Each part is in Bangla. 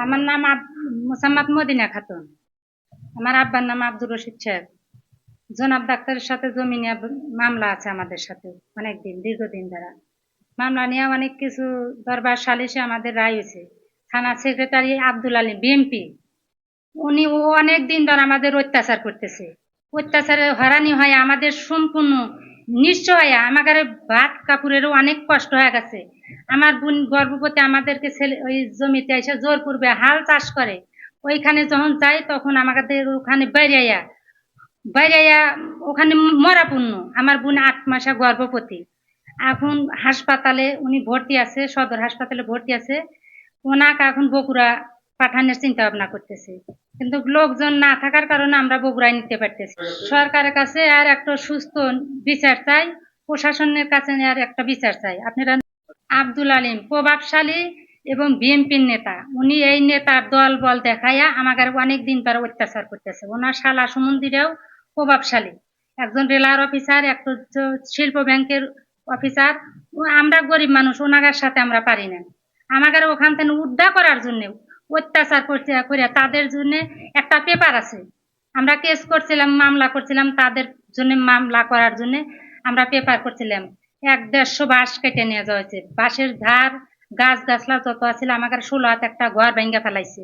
আমার নাম মোসাম্মদ মদিনা খাতুন। আমার আব্বার নাম আব্দুর রশিদ সাহেব। জনাব ডাক্তারের সাথে জমি নিয়ে মামলা আছে আমাদের সাথে, অনেকদিন, দীর্ঘদিন ধরা মামলা নিয়ে অনেক কিছু দরবার সালিশে আমাদের রায় হয়েছে। থানা সেক্রেটারি আব্দুল আলী বিএমপি, ও অনেক দিন ধরে আমাদের অত্যাচার করতেছে। অত্যাচারে হয়রানি হয় আমাদের সম্পূর্ণ নিঃস্ব হয়ে আমাদের ভাত কাপড়েরও অনেক কষ্ট হয়ে গেছে। আমার বোন গর্ভবতী, আমাদেরকে ছেলে ওই জমিতে এসে জোর করবে হাল চাষ করে। ওইখানে যখন যাই তখন আমাদের ওখানে বাইরাইয়া বাইরাইয়া ওখানে মরাপূর্ণ। আমার বোন 8 মাসে গর্ভবতী। এখন হাসপাতালে উনি ভর্তি আছে, সদর হাসপাতালে ভর্তি আছে। ওনাকে এখন বগুড়া পাঠানোর চিন্তা ভাবনা করতেছে, কিন্তু লোকজন না থাকার কারণে আমরা বগুড়ায় নিতে পারতেছি। সরকারের কাছে আর একটা সুস্থ বিচার চাই, প্রশাসনের কাছে আর একটা বিচার চাই। আপনারা আব্দুল আলিম প্রভাবশালী এবং বিএনপির নেতা, উনি এই নেতার দল বল দেখাইয়া আমাদের অনেক দিন ধরে অত্যাচার করতেছে। ওনার শালা সুমন্দিরাও প্রভাবশালী, একজন রেলার অফিসার, একটা শিল্প ব্যাংকের অফিসার। আমরা গরিব মানুষ, ওনাদের সাথে আমরা পারি না। আমাদের ওখান থেকে উদ্ধার করার জন্য অত্যাচার করতে করে তাদের জন্য একটা পেপার আছে, আমরা কেস করছিলাম, মামলা করছিলাম তাদের জন্য। মামলা করার জন্য আমরা পেপার করছিলাম। 1-150 বাঁশ কেটে নিয়ে যাওয়া হয়েছে। বাঁশের ধার গাছ গাছলা যত আছিল আমাদের 16 হাত একটা ঘর ভেঙে ফেলাইছে।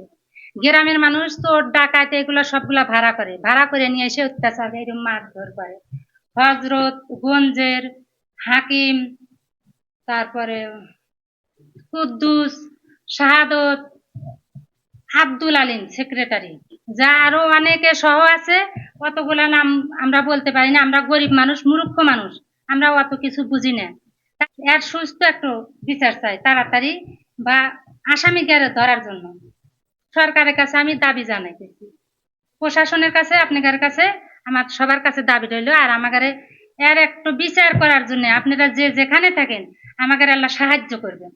গ্রামের মানুষ চোর ডাকাত এগুলো সবগুলা ভাড়া করে নিয়ে এসে অত্যাচার এরকম মারধর করে। হজরত গঞ্জের হাকিম, তারপরে কুদ্দুস, শাহাদত, আব্দুল আলিম সেক্রেটারি, যা আরো অনেকে সহ আছে। অতগুলা নাম আমরা বলতে পারি না, আমরা গরিব মানুষ, মূর্খ মানুষ, আমরা অত কিছু বুঝি না। এর সুস্থ একটু বিচার চাই তাড়াতাড়ি, বা আসামিকে ধরার জন্য সরকারের কাছে আমি দাবি জানাইতেছি। প্রশাসনের কাছে, আপনাদের কাছে, আমার সবার কাছে দাবি রইল। আর আমাদের এর একটু বিচার করার জন্য আপনারা যে যেখানে থাকেন আমাদের আল্লাহ সাহায্য করবেন।